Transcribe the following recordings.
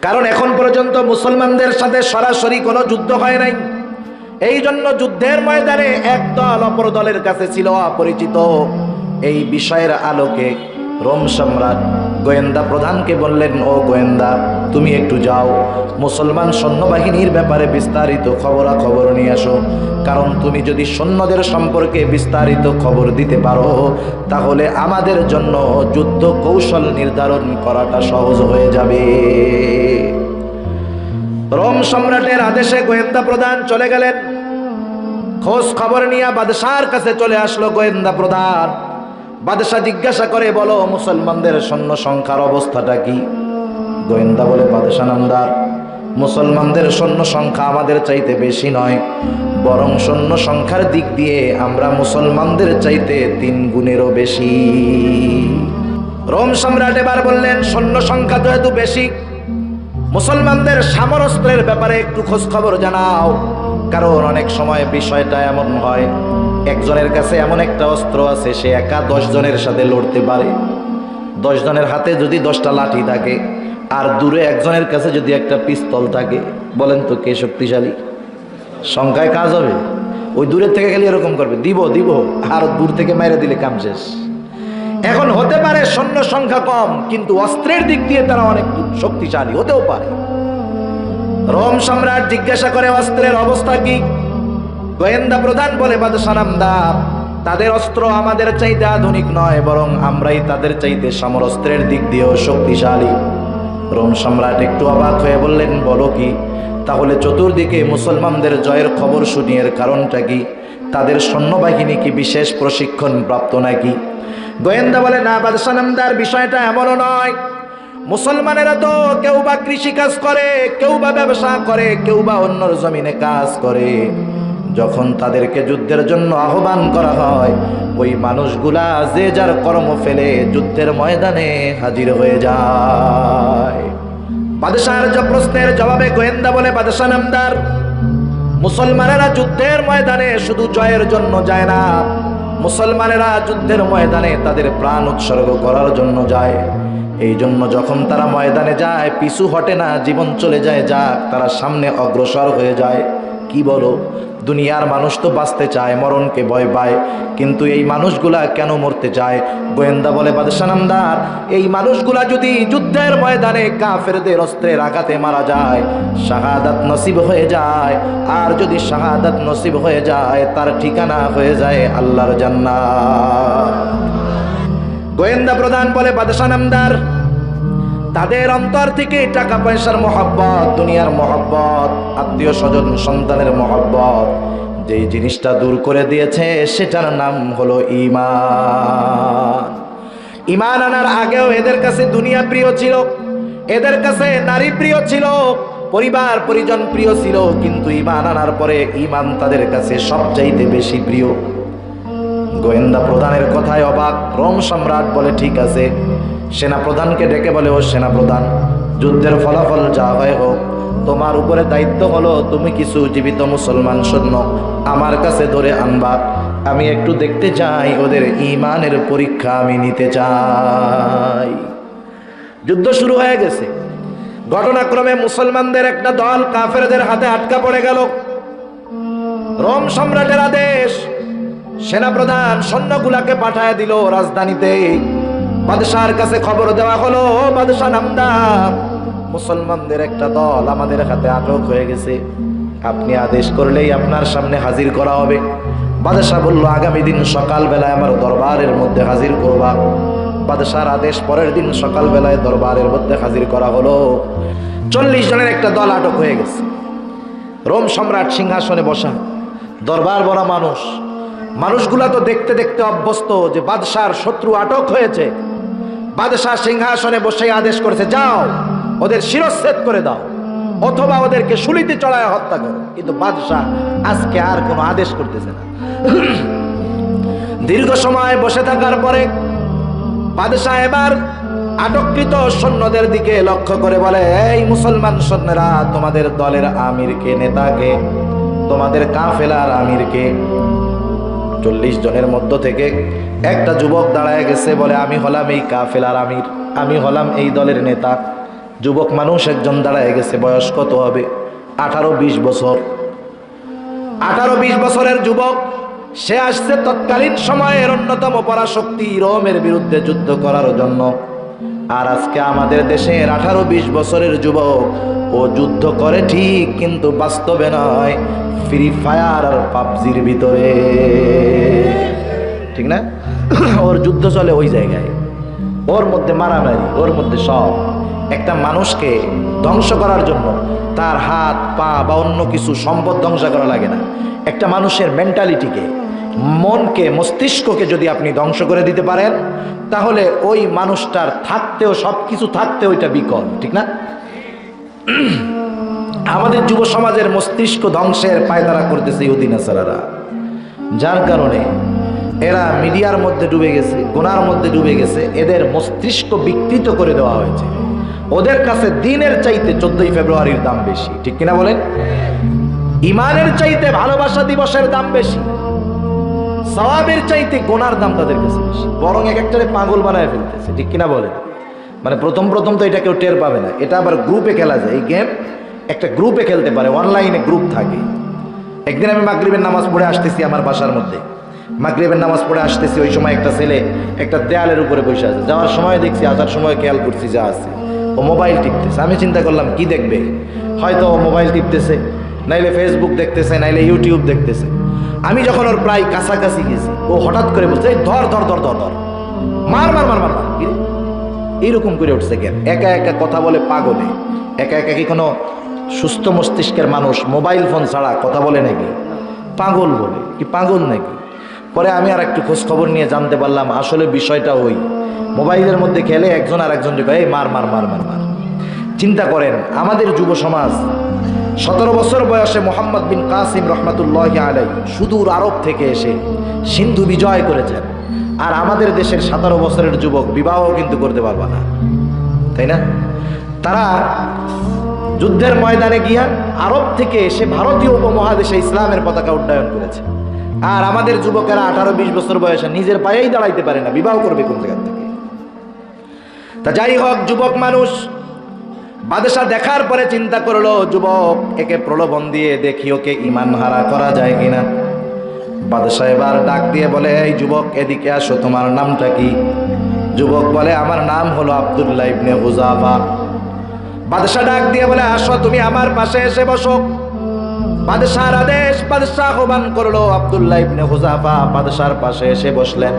কারণ এখন পর্যন্ত মুসলমানদের সাথে সরাসরি কোনো যুদ্ধ হয় নাই। এই জন্য যুদ্ধের ময়দানে এক দল অপর দলের কাছে ছিল অপরিচিত। এই বিষয়ের আলোকে রোম সম্রাট গোয়েন্দা প্রধানকে বললেন, ও গোয়েন্দা, তুমি একটু যাও, মুসলমান সৈন্যবাহিনীর ব্যাপারে বিস্তারিত খবরাখবর নিয়ে আসো। কারণ তুমি যদি সৈন্যদের সম্পর্কে বিস্তারিত খবর দিতে পারো, তাহলে আমাদের জন্য যুদ্ধ কৌশল নির্ধারণ করাটা সহজ হয়ে যাবে। রোম সম্রাটের আদেশে গোয়েন্দা প্রধান চলে গেলেন। খোঁজ খবর নিয়ে বাদশার কাছে চলে আসলো গোয়েন্দা প্রধান। বাদশা জিজ্ঞাসা করে, বলো মুসলমানদের সৈন্য সংখ্যার অবস্থাটা কি? গোয়েন্দা বলে, বাদশা নামদার, মুসলমানদের সৈন্য সংখ্যা আমাদের চাইতে বেশি নয়, বরং সৈন্য সংখ্যার দিক দিয়ে আমরা মুসলমানদের চাইতে 3 গুণেরও বেশি। রোম সম্রাট এবার বললেন, সৈন্য সংখ্যা তো এত বেশি, মুসলমানদের সামরাস্ত্রের ব্যাপারে একটু খোঁজ খবর জানাও। কারণ অনেক সময় বিষয়টা এমন হয়, একজনের কাছে এমন একটা অস্ত্র আছে, সে একা 10 জনের সাথে লড়তে পারে। 10 জনের হাতে যদি 10টা লাঠি থাকে, আর দূরে একজনের কাছে যদি একটা পিস্তল থাকে, বলেন তো কে শক্তিশালী? সংখ্যায় কাজ হবে। ওই দূরের থেকে গেলে এরকম করবে, দিব দিব, আর দূর থেকে মেরে দিলে কাম শেষ। এখন হতে পারে সৈন্য সংখ্যা কম, কিন্তু অস্ত্রের দিক দিয়ে তারা অনেক শক্তিশালী হতেও পারে। রোম সম্রাট জিজ্ঞাসা করে, অস্ত্রের অবস্থা কি? গোয়েন্দা প্রধান বলে, বাদশা নামদার, তাদের অস্ত্র আমাদের চাইতে আধুনিক নয়, বরং আমরাই তাদের চাইতে সমরাস্ত্রের দিক দিয়েও শক্তিশালী। রোম সম্রাট একটু অবাক হয়ে বললেন, বলো কি? তাহলে চতুর্দিকে মুসলমানদের জয়ের খবর শুনিয়ে এর কারণটা কি? তাদের সৈন্যবাহিনী কি বিশেষ প্রশিক্ষণ প্রাপ্ত নাকি? গোয়েন্দা বলে, না বাদশা নামদার, বিষয়টা এমনও নয়। মুসলমানেরা তো কেউ বা কৃষি কাজ করে, কেউ বা ব্যবসা করে, কেউ বা অন্যর জমিনে কাজ করে। যখন তাদেরকে যুদ্ধের জন্য আহ্বান করা হয়, ওই মানুষগুলা যে যার কর্ম ফেলে যুদ্ধের ময়দানে হাজির হয়ে যায়। বাদশার প্রশ্নের জবাবে গোয়েন্দা বলে, বাদশা নামদার, মুসলমানেরা যুদ্ধের ময়দানে শুধু জয়ের জন্য যায় না, মুসলমানেরা যুদ্ধের ময়দানে তাদের প্রাণ উৎসর্গ করার জন্য যায়। এই জন্য যখন তারা ময়দানে যায়, পিছু হটে না, জীবন চলে যায় যাক, তারা সামনে অগ্রসর হয়ে যায়। কি বলো, দুনিয়ার মানুষ তো বাঁচতে চায়, মরণকে ভয় পায়, কিন্তু এই মানুষগুলা কেন মরতে চায়? গোয়েন্দা বলে, বাদশা নামদার, এই মানুষগুলা যদি যুদ্ধের ময়দানে কাফেরদের অস্ত্রের আঘাতে মারা যায়, শাহাদাত নসিব হয়ে যায়। আর যদি শাহাদাত নসিব হয়ে যায়, তার ঠিকানা হয়ে যায় আল্লাহর জান্নাত। গোয়েন্দা প্রধান বলে, বাদশা নামদার, তাদের অন্তর থেকে টাকা পয়সার মহব্বত, দুনিয়ার মহব্বত, আত্মীয় স্বজন সন্তানের মহব্বত, যেই জিনিসটা দূর করে দিয়েছে সেটার নাম হলো ঈমান। ঈমান আনার আগেও এদের কাছে দুনিয়া প্রিয় ছিল, এদের কাছে নারী প্রিয় ছিল, পরিবার পরিজন প্রিয় ছিল, কিন্তু ঈমান আনার পরে ঈমান তাদের কাছে সবচাইতে বেশি প্রিয়। গোয়েন্দা প্রধানের কথায় অবাক রোম সম্রাট বলে, ঠিক আছে। সেনা প্রধানকে ডেকে বলে, ও সেনা প্রধান, যুদ্ধের ফলাফল যা হয় হোক, তোমার উপরে দায়িত্ব হলো তুমি কিছু জীবিত মুসলমান সৈন্য আমার কাছে ধরে আনবা। আমি একটু দেখতে চাই, ওদের ঈমানের পরীক্ষা আমি নিতে চাই। যুদ্ধ শুরু হয়ে গেছে। ঘটনাক্রমে মুসলমানদের একটা দল কাফেরদের হাতে আটকা পড়ে গেল। রোম সম্রাটের আদেশ, সেনাপ্রধান সৈন্যগুলাকে পাঠায় দিল রাজধানীতে। বাদশার কাছে খবর দেওয়া হলো, বাদশা নামদার, মুসলমানদের একটা দল আমাদের হাতে আটক হয়ে গেছে, আপনি আদেশ করলেই আপনার সামনে হাজির করা হবে। বাদশা বলল, আগামী দিন সকালবেলায় আমার দরবারের মধ্যে হাজির করবা। বাদশার আদেশ, পরের দিন সকালবেলায় দরবারের মধ্যে হাজির করা হলো। 40 জনের একটা দল আটক হয়ে গেছে। রোম সম্রাট সিংহাসনে বসা, দরবার ভরা মানুষ। মানুষগুলা তো দেখতে দেখতে অভ্যস্ত যে বাদশার শত্রু আটক হয়েছে। বাদশাহ সিংহাসনে বসে আদেশ করেছে, যাও ওদের শিরচ্ছেদ করে দাও, অথবা ওদেরকে শুলিতে চড়ায় হত্যা করো। কিন্তু বাদশাহ আজকে আর কোনো আদেশ করতেছে না। দীর্ঘ সময় বসে থাকার পরে বাদশাহ এবার আটককৃত সৈন্যদের দিকে লক্ষ্য করে বলে, এই মুসলমান সৈন্যরা, তোমাদের দলের আমিরকে, নেতাকে, তোমাদের কাফেলার আমিরকে। 40 জনের মধ্য থেকে একটা যুবক দাঁড়ায় গেছে, বলে, আমি হলাম এই কাফেলার আমির, আমি হলাম এই দলের নেতা। যুবক মানুষ একজন দাঁড়ায় গেছে, বয়স কত হবে? 18-20 বছর। 18-20 বছরের যুবক, সে আসছে তৎকালীন সময়ের অন্যতম পরাশক্তি রোমের বিরুদ্ধে যুদ্ধ করার জন্য। আর আজকে আমাদের দেশের 18-20 বছরের যুবক, ও যুদ্ধ করে ঠিক, কিন্তু বাস্তবে নয়, ফ্রি ফায়ার আর পাবজির ভিতরে, ঠিক না? ওর যুদ্ধ চলে ওই জায়গায়, ওর মধ্যে মারামারি, ওর মধ্যে সব। একটা মানুষকে ধ্বংস করার জন্য তার হাত পা বা অন্য কিছু সম্পদ ধ্বংস করা লাগে না। একটা মানুষের মেন্টালিটিকে, মনকে, মস্তিষ্ককে যদি আপনি ধ্বংস করে দিতে পারেন, তাহলে ওই মানুষটার থাকতেও, সব কিছু থাকতে ওইটা বিকল, ঠিক না? আমাদের যুব সমাজের মস্তিষ্ক ধ্বংসের পায়তারা করতেছে ইহুদি নাসারারা, যার কারণে এরা মিডিয়ার মধ্যে ডুবে গেছে, গুনার মধ্যে ডুবে গেছে। এদের মস্তিষ্ক বিকৃত করে দেওয়া হয়েছে। ওদের কাছে দিনের চাইতে 14ই ফেব্রুয়ারির দাম বেশি, ঠিক কিনা বলেন? ইমানের চাইতে ভালোবাসা দিবসের দাম বেশি, সওয়াবের চাইতে গুনার দাম তাদের কাছে বেশি। বরং এক একটারে পাগল বানায় ফেলতেছে, ঠিক কিনা বলেন? মানে প্রথম তো এটা কেউ টের পাবে না। এটা আবার গ্রুপে খেলা যায়। এই গেম একটা গ্রুপে খেলতে পারে, অনলাইনে গ্রুপ থাকে। একদিন আমি মাগরিবের নামাজ পড়ে আসতেছি আমার বাসার মধ্যে, মাগরিবের নামাজ পড়ে আসতেছি, ওই সময় একটা ছেলে একটা দেয়ালের উপরে বসে আছে। যাওয়ার সময় দেখছি, আসার সময় খেয়াল করছি যা আছে, ও মোবাইল টিপতেছে। আমি চিন্তা করলাম কি দেখবে, হয়তো ও মোবাইল টিপতেছে, নাইলে ফেসবুক দেখতেছে, নাইলে ইউটিউব দেখতেছে। আমি যখন ওর প্রায় কাছাকাছি গেছি, ও হঠাৎ করে বলছে, এই ধর ধর ধর ধর ধর, মার মার মার মার মার, এইরকম করে উঠছে। কেন? একা একা কথা বলে পাগলে। একা একা কি কোনো সুস্থ মস্তিষ্কের মানুষ মোবাইল ফোন ছাড়া কথা বলে নাকি? পাগল বলে কি, পাগল নাকি? পরে আমি আর একটু খোঁজ খবর নিয়ে জানতে পারলাম আসলে বিষয়টা ওই মোবাইলের মধ্যে খেলে একজন আর একজন এই মার মার মার মার মার। চিন্তা করেন, আমাদের যুব সমাজ 17 বছর বয়সে মোহাম্মদ বিন কাসিম রহমাতুল্লাহি আলাইহি সুদূর আরব থেকে এসে সিন্ধু বিজয় করেছেন। আর আমাদের দেশের 17 বছরের যুবক বিবাহ কিন্তু করতে পারবে না, তাই না? তারা যুদ্ধের ময়দানে গিয়া আরব থেকে এসে ভারতীয় উপমহাদেশে ইসলামের পতাকা উড্ডয়ন করেছে। আর আমাদের যুবকেরা 18-20 বছর বয়সে নিজের পায়েই দাঁড়াইতে পারে না, বিবাহ করবে কোন জায়গা থেকে? তা যাই হোক, যুবক মানুষ বাদশা দেখার পরে চিন্তা করলো, যুবক একে প্রলোভন দিয়ে দেখি ওকে ইমান হারা করা যায় কিনা। বাদশা এবার ডাক দিয়ে বলে, এই যুবক এদিকে আসো, তোমার নামটা কি? যুবক বলে, আমার নাম হলো আব্দুল্লাহ ইবনে হুযাফা। বাদশা ডাক দিয়ে বলে, আসো তুমি আমার পাশে এসে বসো। বাদশার আদেশ, বাদশা আহ্বান করলো। আব্দুল্লাহ ইবনে হুযাফা বাদশার পাশে এসে বসলেন।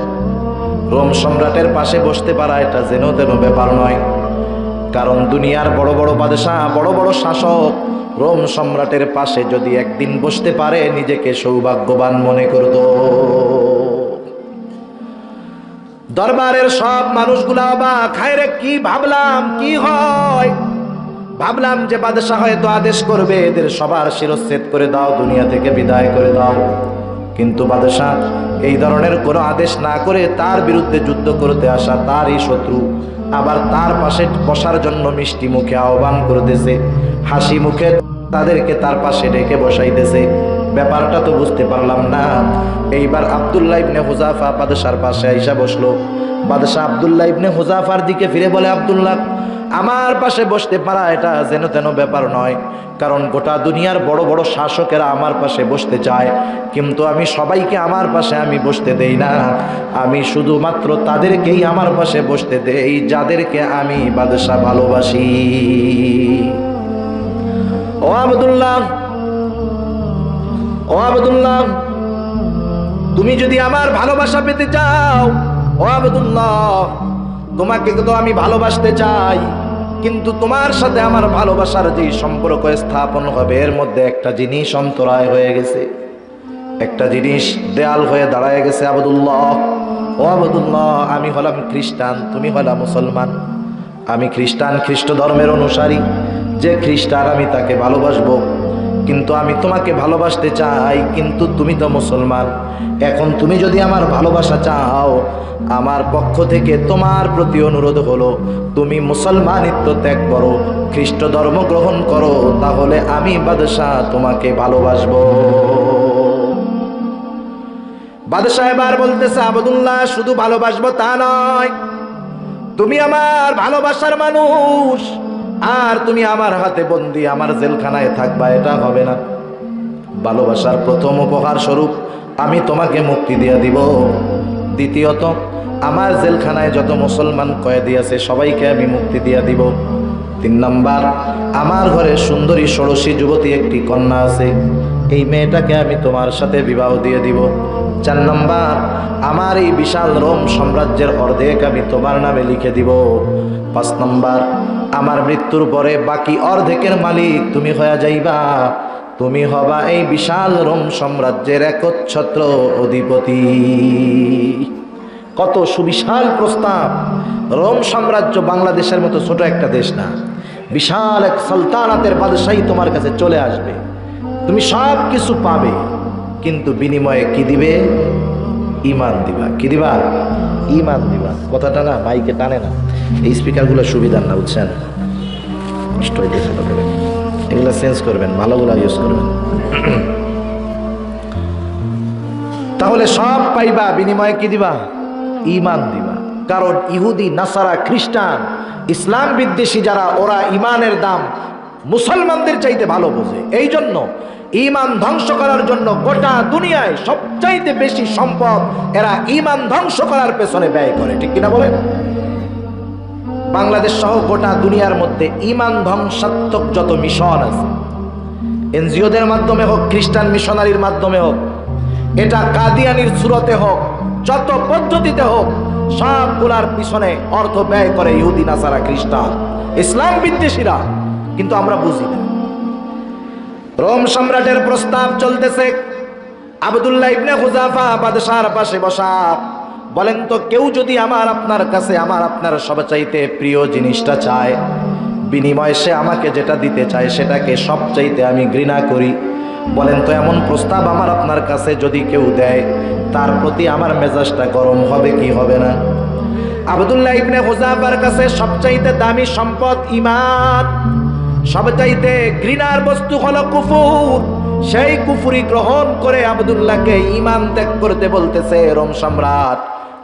রোম সম্রাটের পাশে বসতে পারা এটা যেন তেন ব্যাপার নয়, কারণ দুনিয়ার বড় বড় বাদশা, বড় বড় শাসক রোম সম্রাটের পাশে যদি একদিন বসতে পারে, নিজেকে সৌভাগ্যবান মনে করত। দরবারের সব মানুষগুলা অবাক, হায় রে, কি ভাবলাম, কি হয়? ভাবলাম যে বাদশা হয়তো আদেশ করবে এদের সবার শিরচ্ছেদ করে দাও, দুনিয়া থেকে বিদায় করে দাও। কিন্তু বাদশা এই ধরনের কোনো আদেশ না করে তার বিরুদ্ধে যুদ্ধ করতে আসা তারই শত্রু আবার তার পাশে বসার জন্য মিষ্টি মুখে আহ্বান করতেছে, হাসি মুখে তাদেরকে তার পাশে ডেকে বসাইতেছে। ব্যাপারটা তো বুঝতে পারলাম না। এইবার আব্দুল্লাহ ইবনে হুযাফা বাদশার পাশে আইসা বসলো। বাদশা আব্দুল্লাহ ইবনে হুযাফার দিকে ফিরে বলে, আব্দুল্লাহ, আমার পাশে বসতে পারা এটা যেন তেন ব্যাপার নয়, কারণ গোটা দুনিয়ার বড় বড় শাসকেরা আমার পাশে বসতে চায়, কিন্তু আমি সবাইকে আমার পাশে আমি বসতে দেই না। আমি শুধুমাত্র তাদেরকেই আমার পাশে বসতে দেই যাদেরকে আমি বাদশা ভালোবাসি। ও আব্দুল্লাহ, ও আব্দুল্লাহ, তুমি যদি আমার ভালোবাসা পেতে চাও, ও আব্দুল্লাহ, তোমাকে তো আমি ভালোবাসতে চাই, কিন্তু তোমার সাথে আমার ভালোবাসার যে সম্পর্ক স্থাপন হবে এর মধ্যে একটা জিনিস অন্তরায় হয়ে গেছে, একটা জিনিস দেয়াল হয়ে দাঁড়ায় গেছে। আব্দুল্লাহ, ও আব্দুল্লাহ, আমি হলাম খ্রিস্টান, তুমি হলা মুসলমান। আমি খ্রিস্টান, খ্রিস্ট ধর্মের অনুসারী। যে খ্রিস্টান আমি তাকে ভালোবাসবো, কিন্তু আমি তোমাকে ভালোবাসতে চাই, কিন্তু তুমি তো মুসলমান। এখন তুমি যদি আমার ভালোবাসা চাও, আমার পক্ষ থেকে তোমার প্রতি অনুরোধ হলো তুমি মুসলমানিত্ব ত্যাগ করো, খ্রিস্ট ধর্ম গ্রহণ করো, তাহলে আমি বাদশাহ তোমাকে ভালোবাসবো। বাদশাহ এবার বলতেছে, আব্দুল্লাহ, শুধু ভালোবাসবো তা নয়, তুমি আমার ভালোবাসার মানুষ, আর তুমি আমার হাতে বন্দি, আমার জেলখানায় থাকবা, এটা হবে না। ভালোবাসার প্রথম উপহার স্বরূপ আমি তোমাকে মুক্তি দিয়ে দিব। দ্বিতীয়ত, আমার জেলখানায় যত মুসলমান কয়েদি আছে সবাইকে আমি মুক্তি দিয়ে দিব। 3 নাম্বার, আমার ঘরে সুন্দরী ষোড়শী যুবতী একটি কন্যা আছে, এই মেয়েটাকে আমি তোমার সাথে বিবাহ দিয়ে দিব। 4 নাম্বার, আমার এই বিশাল রোম সাম্রাজ্যের অর্ধেক আমি তোমার নামে লিখে দিব। 5 নাম্বার, আমার মৃত্যুর পরে বাকি অর্ধেকের মালিক তুমি হয়ে যাইবা, তুমি হবা এই বিশাল রোম সাম্রাজ্যের একচ্ছত্র অধিপতি। কত সুবিশাল প্রস্তাব! রোম সাম্রাজ্য বাংলাদেশের মতো ছোট একটা দেশ না, বিশাল এক সালতানাতের বাদশাহী তোমার কাছে চলে আসবে, তুমি সব কিছু পাবে, কিন্তু বিনিময়ে কি দিবে? ঈমান দিবা। কি দিবা? ঈমান দিবা। কথাটা না মাইকে টানে না, এই স্পিকারগুলো সুবিধার না, বুঝছেন? এগুলো চেঞ্জ করবেন, ভালোগুলো ইউজ করবেন। তাহলে সব পাইবা, বিনিময়ে কি দিবা? ঈমান দিবা। কারণ ইহুদি, নাসারা, খ্রিস্টান, ইসলাম বিদ্বেষী যারা, ওরা ঈমানের দাম মুসলমানদের চাইতে ভালো বোঝে। এই জন্য ঈমান ধ্বংস করার জন্য গোটা দুনিয়ায় সবচাইতে বেশি সম্পদ এরা ঈমান ধ্বংস করার পেছনে ব্যয় করে। ঠিক কিনা বলেন? বাংলাদেশ সহ গোটা দুনিয়ার মধ্যে ঈমান ধ্বংসাত্মক যত মিশন আছে, এনজিওদের মাধ্যমে হোক, খ্রিস্টান মিশনারির মাধ্যমে হোক, এটা কাদিয়ানির সুরতে হোক, যত পদ্ধতিতে হোক, সবগুলার পিছনে অর্থ ব্যয় করে ইহুদি, নাসারা, খ্রিস্টান, ইসলাম বিদ্বেষীরা। কিন্তু আমরা বুঝি না। রোম সম্রাটের প্রস্তাব চলতেছে। আব্দুল্লাহ ইবনে হুযাফা বাদশার পাশে বসা। বলেন তো, কেউ যদি আপনার কাছে আপনার সবচাইতে প্রিয় জিনিসটা চায়, বিনিময়ে সে আমাকে যেটা দিতে চায় সেটাকে সবচাইতে আমি ঘৃণা করি, বলেন তো এমন প্রস্তাব আপনার কাছে যদি কেউ দেয়, তার প্রতি আমার মেজাজটা গরম হবে কি হবে না? আব্দুল্লাহ ইবনে হুযাফার কাছে সবচাইতে দামি সম্পদ ঈমান, সবচাইতে ঘৃণার বস্তু হলো কুফর। সেই কুফরি গ্রহণ করে আব্দুল্লাহকে ঈমান ত্যাগ করতে বলতেছে রোম সম্রাট।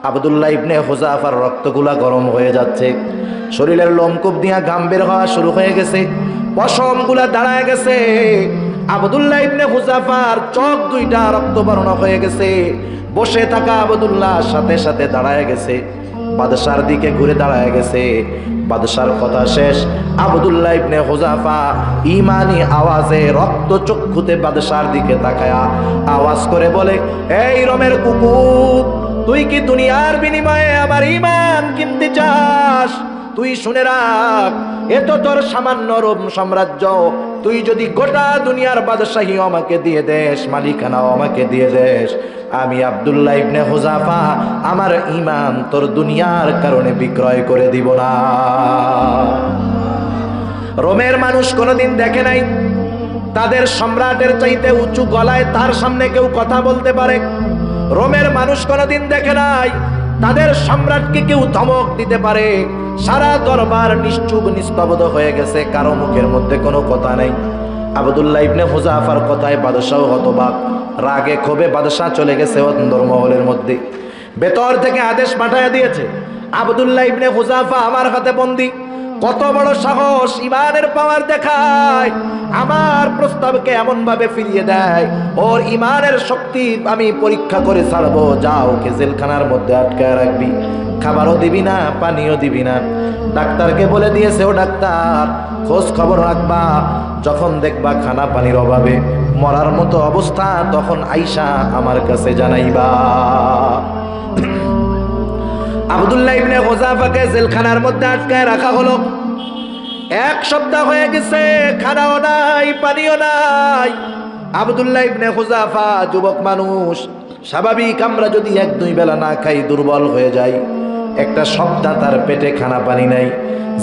আব্দুল্লাহ ইবনে হুযাফার রক্তগুলা গরম হয়ে যাচ্ছে, শরীরের লোমকূপ দিয়া ঘাম বের হওয়া শুরু হয়ে গেছে, পশমগুলা দাঁড়ায় গেছে। আব্দুল্লাহ ইবনে হুযাফার চোখ দুইটা রক্তবর্ণ হয়ে গেছে। বসে থাকা আব্দুল্লাহ সাথে সাথে দাঁড়ায় গেছে, বাদশার দিকে ঘুরে দাঁড়ায় গেছে। বাদশার কথা শেষ, আব্দুল্লাহ ইবনে হুযাফা ঈমানি আওয়াজে রক্ত চক্ষুতে বাদশার দিকে তাকায়া আওয়াজ করে বলে, এই রোমের কুকুর, তুই কি দুনিয়ার বিনিময়ে আমার ঈমান কিনতে চাস? তুই শুনে রাখ, এত তোর সামান্য রোম সাম্রাজ্য, তুই যদি গোটা দুনিয়ার বাদশাহী আমাকে দিয়ে দেশ, মালিকানাও আমাকে দিয়ে দেশ, আমি আব্দুল্লাহ ইবনে হুযাফা আমার ঈমান তোর দুনিয়ার কারণে বিক্রয় করে দিব না। রোমের মানুষ কোনোদিন দেখে নাই তাদের সম্রাটের চাইতে উঁচু গলায় তার সামনে কেউ কথা বলতে পারে। রোমের মানুষ কোনোদিন দেখে নাই তাদের সম্রাটকে কেউ ধমক দিতে পারে। সারা দরবার নিশ্চুপ নিস্তব্ধ হয়ে গেছে, কারো মুখের মধ্যে কোনো কথা নেই। আব্দুল্লাহ ইবনে হুযাফার কথায় বাদশাহ হতবাক, রাগে ক্ষোভে বাদশাহ চলে গেছে অন্দরমহলের মধ্যে। ভেতর থেকে আদেশ পাঠাইয়া দিয়েছে, আব্দুল্লাহ ইবনে হুযাফা আমার হাতে বন্দী। কত বড় সাহস, ঈমানের পাওয়ার দেখায়, আমার প্রস্তাবকে এমন ভাবে ফিরিয়ে দেয়, ওর ঈমানের শক্তি আমি পরীক্ষা করে ছাড়বো। যাও, ওকে জেলখানার মধ্যে আটকায় রাখবি, খাবারও দিবি না, পানিও দিবি না। ডাক্তারকে বলে দিয়েছে, ও ডাক্তার, খোঁজ খবর রাখবা, যখন দেখবা খানা পানির অভাবে মরার মতো অবস্থা, তখন আইসা আমার কাছে জানাইবা। আব্দুল্লাহ ইবনে হুযাফাকে জেলখানার মধ্যে আটকায় রাখা হলো। 1 সপ্তাহ হয়ে গেছে, খানাও নাই, পানিও নাই। আব্দুল্লাহ ইবনে হুযাফা যুবক মানুষ, স্বাভাবিক আমরা যদি 1-2 বেলা না খাই দুর্বল হয়ে যাই। 1 সপ্তাহ তার পেটে খানা পানি নাই,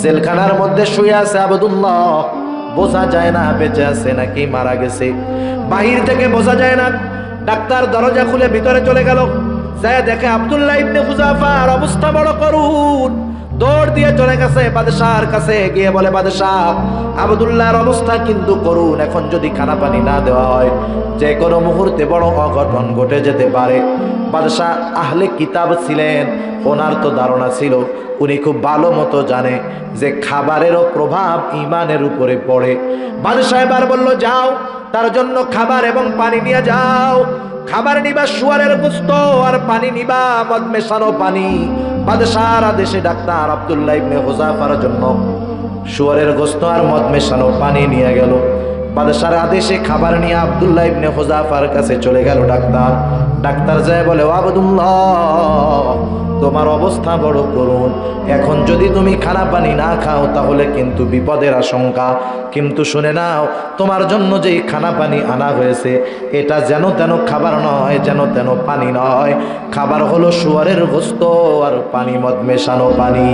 জেলখানার মধ্যে শুয়ে আছে আব্দুল্লাহ। বোঝা যায় না বেঁচে আছে নাকি মারা গেছে, বাহির থেকে বোঝা যায় না। ডাক্তার দরজা খুলে ভিতরে চলে গেল, যায় দেখে আব্দুল্লাহ ইবনে হুযাফার অবস্থা বড় করুণ। দৌড় দিয়ে চলে গেছে বাদশার কাছে, গিয়ে বলে, বাদশাহ, আব্দুল্লাহর অবস্থা কিন্তু করুণ, এখন যদি খানা পানি না দেওয়া হয় যে কোনো মুহূর্তে বড় অঘটন ঘটে যেতে পারে। বাদশাহ আহলে কিতাব ছিলেন, ওনার তো ধারণা ছিল, উনি খুব ভালো মতো জানে যে খাবারেরও প্রভাব ইমানের উপরে পড়ে। বাদশাহ এবার বলল, যাও তার জন্য খাবার এবং পানি নিয়ে যাও। খাবার নিবা শুয়ারের গোশত, আর পানি নিবা মদ মেশানো পানি। বাদশাহর আদেশে ডাক্তার আব্দুল্লাহ ইবনে হুযাফার জন্য শুয়ারের গোশত আর মদ মেশানো পানি নিয়ে গেল। বাদশাহর আদেশে খাবার নিয়ে আব্দুল্লাহ ইবনে হুযাফার কাছে চলে গেল ডাক্তার। ডাক্তার যায় বলে, ও আব্দুল্লাহ, তোমার অবস্থা বড় করুণ, এখন যদি তুমি খানা পানি না খাও তাহলে কিন্তু বিপদের আশঙ্কা। কিন্তু শুনে নাও, তোমার জন্য যেই খানা পানি আনা হয়েছে এটা যেন তেন খাবার নয়, যেন তেন পানি নয়। খাবার হলো শুয়ারের গোশত আর পানি মদ মেশানো পানি।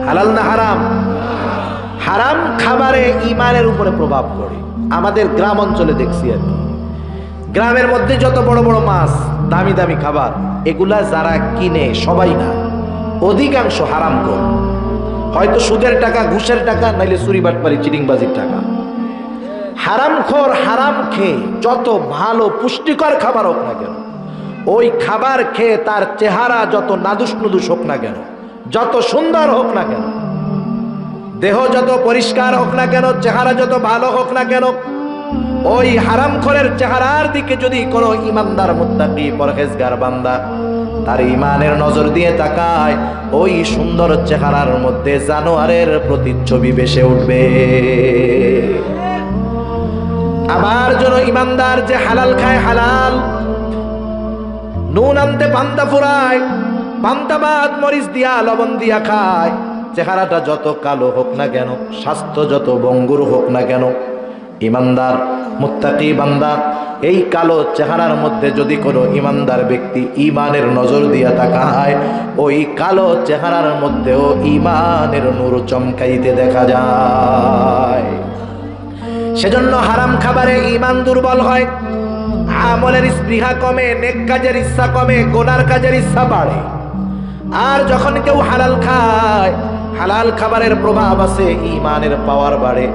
হালাল না হারাম? হারাম খাবারে ইমানের উপরে প্রভাব পড়ে। আমাদের গ্রাম অঞ্চলে দেখছি আর কি, গ্রামের মধ্যে যত বড় বড় মাছ, দামি দামি খাবার, এগুলা যারা কিনে সবাই না, অধিকাংশ হারাম করে। হয়তো সুদের টাকা, ঘুষের টাকা, নাইলে চুরি বাটপারি চিটিংবাজির টাকা। হারামখোর হারাম খেয়ে যত ভালো পুষ্টিকর খাবার হোক না কেন, ওই খাবার খেয়ে তার চেহারা যত নাদুস নুদুস হোক না কেন, যত সুন্দর হোক না কেন, দেহ যত পরিষ্কার হোক না কেন, চেহারা যত ভালো হোক না কেন, ওই হারামখোরের চেহারার দিকে যদি কোনো ইমানদার মুত্তাকি পরহেজগার বান্দা তার ইমানের নজর দিয়ে তাকায়, ওই সুন্দর চেহারার মধ্যে জানোয়ারের প্রতিচ্ছবি ভেসে উঠবে। আবার যেন ইমানদার যে হালাল খায়, হালাল নুন আনতে পান্তা ফুরায়, পান্তা ভাত মরিচ দিয়া লবণ দিয়া খায়, চেহারাটা যত কালো হোক না কেন, স্বাস্থ্য যত ভঙ্গুর হোক না কেন, ইমানদার মুত্তাকি বান্দা এই কালো চেহারার মধ্যে যদি কোনো ইমানদার ব্যক্তি ইমানের নজর দিয়া তাকায়, ওই কালো চেহারার মধ্যেও ইমানের নূর চমকাইতে দেখা যায়। সেজন্য হারাম খাবারে ইমান দুর্বল হয়, আমলের স্পৃহা কমে, নেক কাজের ইচ্ছা কমে, গুনার কাজের ইচ্ছা বাড়ে। আর যখন কেউ হালাল খায়, হালাল খাবারের প্রভাব আছে, ইমানের পাওয়ার বাড়ে,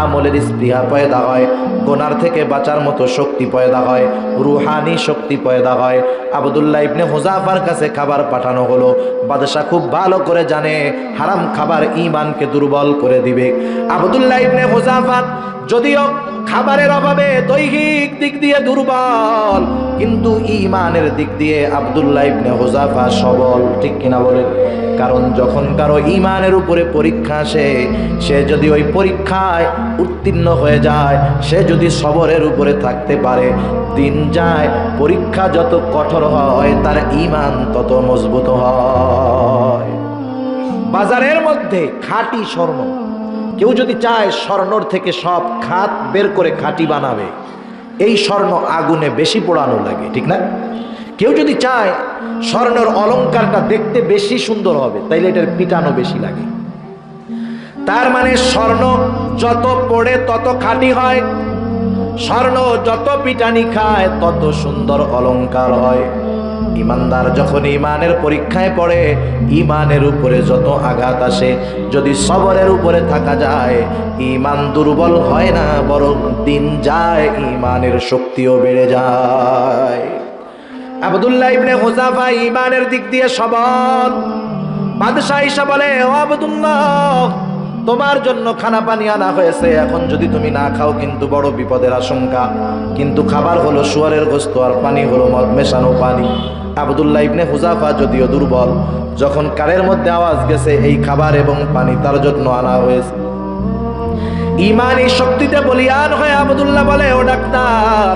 আমলের স্পৃহা পয়দা হয়, গুনার থেকে বাঁচার মতো শক্তি পয়দা হয়, রুহানি শক্তি পয়দা হয়। আব্দুল্লাহ ইবনে হুযাফার কাছে খাবার পাঠানো হলো। বাদশা খুব ভালো করে জানে হারাম খাবার ইমানকে দুর্বল করে দিবে। আব্দুল্লাহ ইবনে হুযাফা যদিও খাবারের অভাবে দৈহিক দিক দিয়ে দুর্বল, কিন্তু ইমানের দিক দিয়ে আব্দুল্লাহ ইবনে হুযাফা সবল, ঠিক কিনা বলেন? কারণ যখন কারো ইমানের উপরে পরীক্ষা আসে, সে যদি ওই পরীক্ষায় উত্তীর্ণ হয়ে যায়, সে যদি সবরের উপরে থাকতে পারে, দিন যায়, পরীক্ষা যত কঠোর হয় তার ইমান তত মজবুত হয়। বাজারের মধ্যে খাঁটি স্বর্ণ, কেউ যদি চায় স্বর্ণর থেকে সব খাত বের করে খাঁটি বানাবে, এই স্বর্ণ আগুনে বেশি পোড়ানো লাগে, ঠিক না? কেউ যদি চায় স্বর্ণের অলংকারটা দেখতে বেশি সুন্দর হবে, তাইলে এটার পিটানো বেশি লাগে। তার মানে স্বর্ণ যত পড়ে তত খাঁটি হয়, স্বর্ণ যত পিটানি খায় তত সুন্দর অলংকার হয়। ইমানদার যখন ইমানের পরীক্ষায় পড়ে, ইমানের উপরে যত আঘাত আসে, যদি সবরের উপরে থাকা যায়, ইমান দুর্বল হয় না, বরং দিন যায় ইমানের শক্তিও বেড়ে যায়। আব্দুল্লাহ ইবনে হুযাফা ইমানের দিক দিয়ে সবল। বাদশাহ ঈসা বলে, ও আব্দুল্লাহ, তোমার জন্য খানা পানি আনা হয়েছে, এখন যদি তুমি না খাও কিন্তু বড় বিপদের আশঙ্কা। কিন্তু খাবার হলো শুয়ারের গোশত আর পানি হলো মদ মেশানো পানি। আব্দুল্লাহ ইবনে হুযাফা যদিও দুর্বল, যখন কানের মধ্যে আওয়াজ গেছে এই খাবার এবং পানি তার জন্য আনা হয়েছে, ইমানি শক্তিতে বলিয়ান হয়ে আব্দুল্লাহ বলে, ও ডাক্তার,